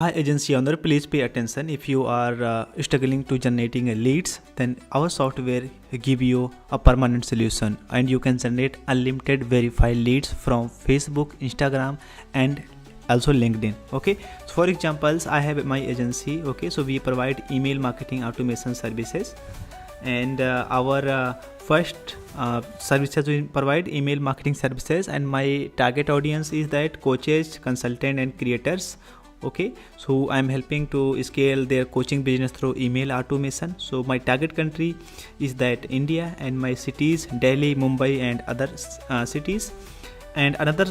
Hi agency owner, please pay attention. If you are struggling to generating leads, then our software give you a permanent solution, and you can generate unlimited verified leads from Facebook, Instagram, and also LinkedIn. Okay, so for examples, I have my agency. Okay, so we provide email marketing automation services, and our first services we provide email marketing services, and my target audience is that coaches, consultant, and creators. Okay, so I'm helping to scale their coaching business through email automation. So my target country is that India, and my cities Delhi, Mumbai, and other cities. And another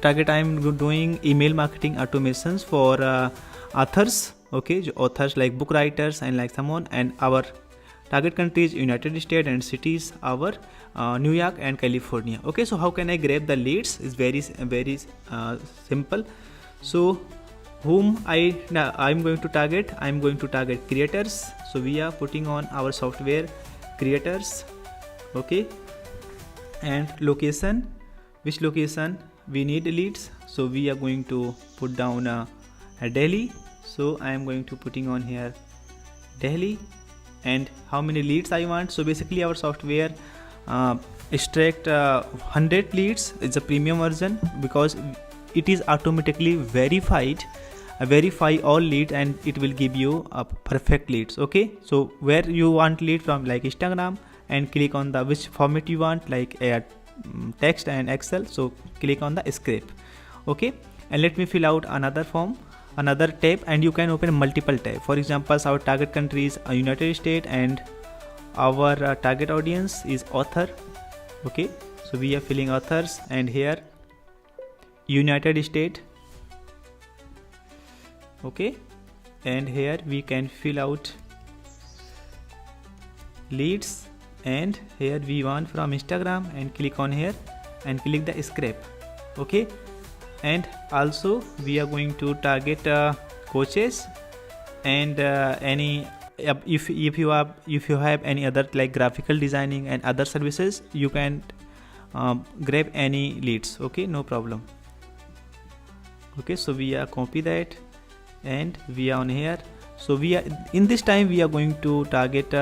target, I'm doing email marketing automations for authors. Okay, authors like book writers and like someone. And our target countries United States, and cities our New York and California. Okay, so how can I grab the leads? It's very simple. So whom I'm going to target? I'm going to target creators. So we are putting on our software creators. Okay, and location, which location we need leads? So we are going to put down a Delhi. So I am going to putting on here Delhi. And how many leads I want? So basically our software extract 100 leads. It's a premium version because it is automatically verify all leads, and it will give you a perfect leads. Okay, so where you want lead from, like Instagram, and click on the which format you want, like text and Excel. So click on the scrape. Okay, and let me fill out another form, another tab, and you can open multiple tab. For example, our target country is United States, and our target audience is author. Okay, so we are filling authors, and here United States. Okay, and here we can fill out leads, and here we want from Instagram, and click on here and click the scrape. Okay, and also we are going to target coaches, and any if you have any other like graphical designing and other services, you can grab any leads. Okay, no problem. Okay, so we are copy that, and we are on here. So we are in this time we are going to target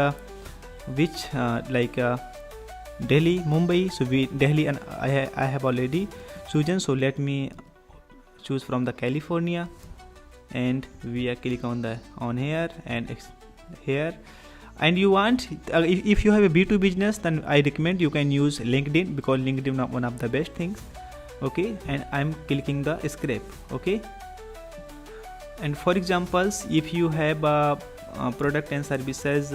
which Delhi, Mumbai. So we Delhi, and I have already chosen. So let me choose from the California, and we are click on the on here and here. And you want if you have a B2 business, then I recommend you can use LinkedIn, because LinkedIn is one of the best things. Okay, and I'm clicking the scrape. Okay, and for examples, if you have product and services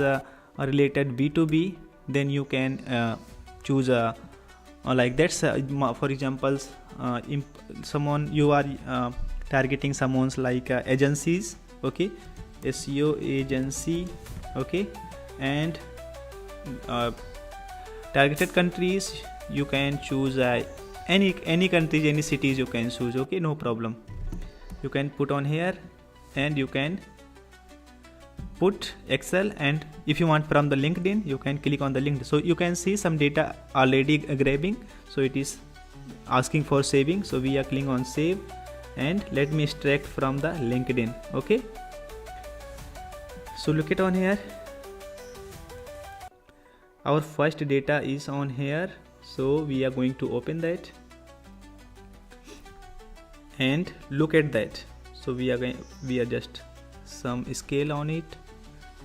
related B2B, then you can choose like that's for examples, someone you are targeting someone's like agencies. Okay, SEO agency. Okay, and targeted countries, you can choose any countries, any cities you can choose. Okay, no problem. You can put on here, and you can put Excel, and if you want from the LinkedIn, you can click on the LinkedIn. So you can see some data already grabbing, so it is asking for saving. So we are clicking on save, and let me extract from the LinkedIn. Okay, so look it on here, our first data is on here. So we are going to open that, and look at that. So we are just some scale on it,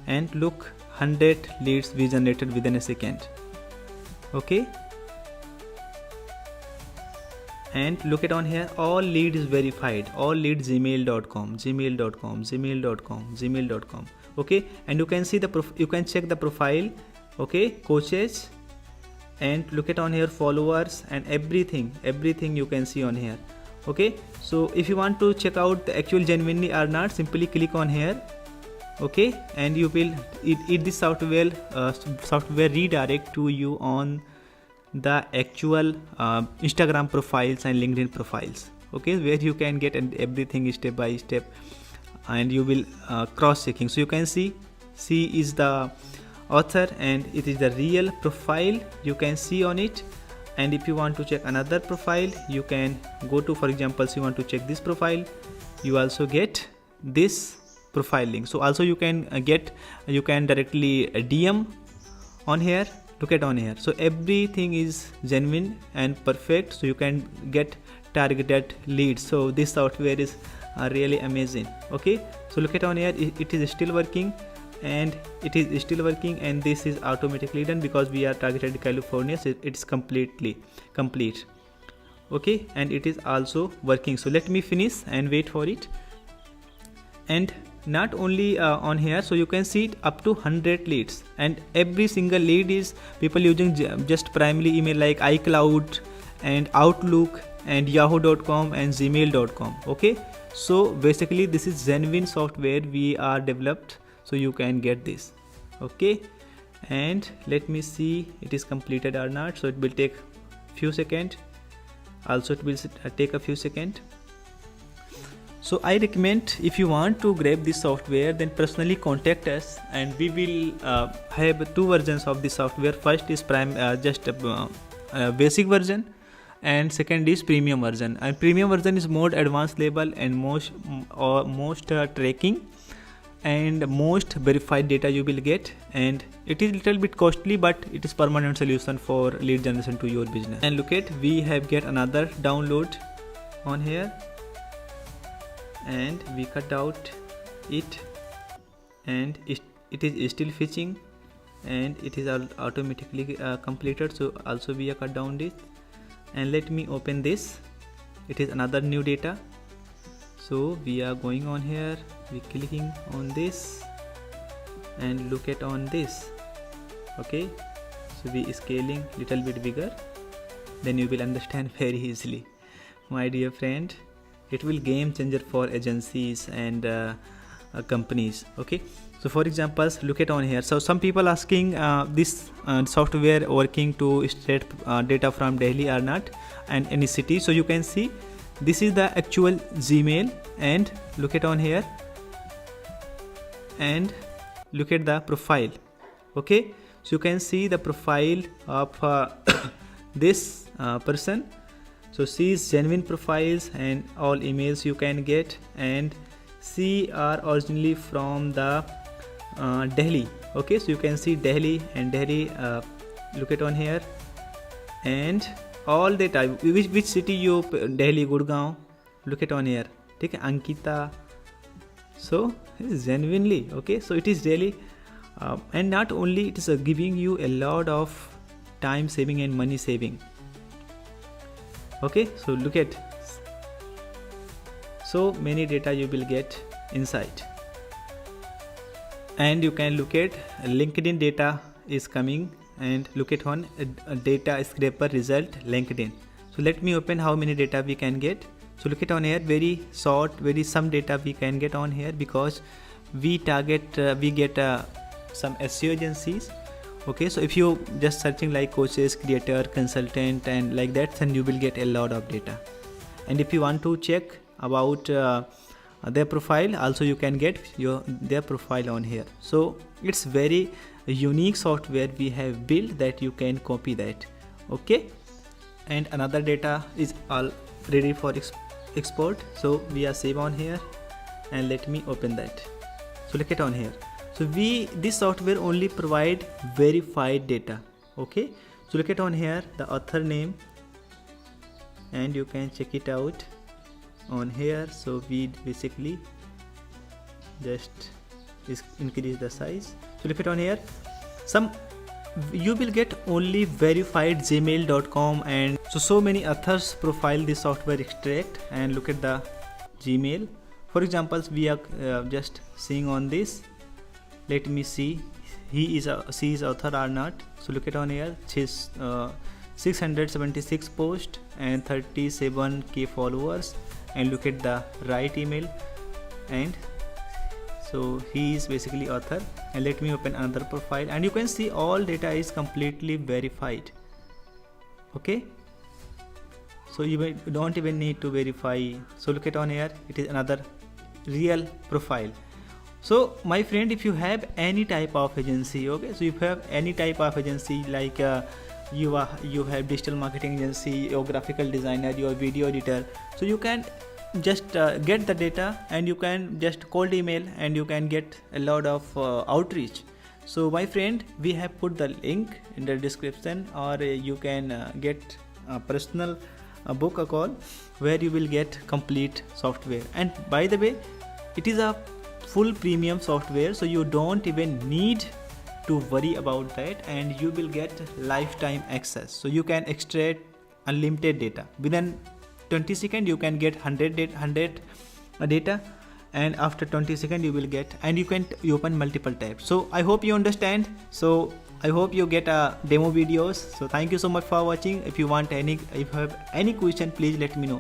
and look, 100 leads we generated within a second. Okay, and look it on here, all lead is verified, all leads gmail.com. Okay, and you can see you can check the profile. Okay, coaches, and look it on here, followers, and everything you can see on here. Okay, so if you want to check out the actual genuinely or not, simply click on here. Okay, and you will this software redirect to you on the actual Instagram profiles and LinkedIn profiles. Okay, where you can get everything step by step, and you will cross checking. So you can see is the author, and it is the real profile you can see on it. And if you want to check another profile, you can go to, for example, you want to check this profile, you also get this profile link. So also you can directly DM on here. Look at on here, so everything is genuine and perfect, so you can get targeted leads. So this software is really amazing. Okay, so look at on here, it is still working, and this is automatically done because we are targeted California, so it's complete. Okay, and it is also working. So let me finish and wait for it. And not only on here, so you can see it up to 100 leads, and every single lead is people using just primarily email like iCloud and Outlook and yahoo.com and gmail.com. okay, so basically this is genuine software we are developed, so you can get this. Okay, and let me see it is completed or not. So it will take few seconds, also it will take a few seconds. So I recommend, if you want to grab this software, then personally contact us, and we will have two versions of the software. First is basic version, and second is premium version. And premium version is more advanced level and most tracking and most verified data you will get, and it is little bit costly, but it is permanent solution for lead generation to your business. And look at, we have get another download on here, and we cut out it, and it is still fetching, and it is automatically completed. So also we cut down this, and let me open this. It is another new data. So we are going on here, we clicking on this, and look at on this. Okay, so we scaling little bit bigger, then you will understand very easily, my dear friend. It will game changer for agencies and companies. Okay, so for examples, look at on here. So some people asking this software working to state data from Delhi or not, and any city. So you can see this is the actual Gmail, and look at on here, and look at the profile. Okay, so you can see the profile of this person. So see genuine profiles and all emails you can get, and see are originally from the Delhi. Okay, so you can see Delhi, and Delhi, look at on here, and all the type, which city you, Delhi, Gurgaon, look at on here. Take Ankita. So genuinely, okay, so it is really and not only it is giving you a lot of time saving and money saving. Okay, so look at, so many data you will get inside, and you can look at LinkedIn data is coming, and look at on data scraper result LinkedIn. So let me open how many data we can get. So look at on here, very short, very some data we can get on here, because we target we get some SEO agencies. Okay, so if you just searching like coaches, creator, consultant, and like that, then you will get a lot of data. And if you want to check about their profile, also you can get their profile on here. So it's very unique software we have built that you can copy that. Okay, and another data is all ready for export. So we are save on here, and let me open that. So look at on here. So this software only provide verified data. Okay, so look at on here the author name, and you can check it out on here. So we basically just increase the size. So look at on here, you will get only verified gmail.com, and so many authors profile this software extract. And look at the Gmail. For examples, we are just seeing on this. Let me see she is author or not. So look at on here, she's 676 posts and 37k followers, and look at the right email, and so he is basically author. And let me open another profile, and you can see all data is completely verified. Okay, so you don't even need to verify. So look at on here, it is another real profile. So my friend, if you have any type of agency, okay, so if you have any type of agency like you have digital marketing agency, your graphical designer, your video editor, so you can just get the data, and you can just cold email and you can get a lot of outreach. So my friend, we have put the link in the description, or you can get a personal book a call where you will get complete software. And by the way, it is a full premium software, so you don't even need to worry about that, and you will get lifetime access. So you can extract unlimited data within 20 seconds. You can get 100 data, and after 20 seconds you will get, and you can open multiple tabs. So I hope you understand. So I hope you get a demo videos. So thank you so much for watching. If you have any question, please let me know.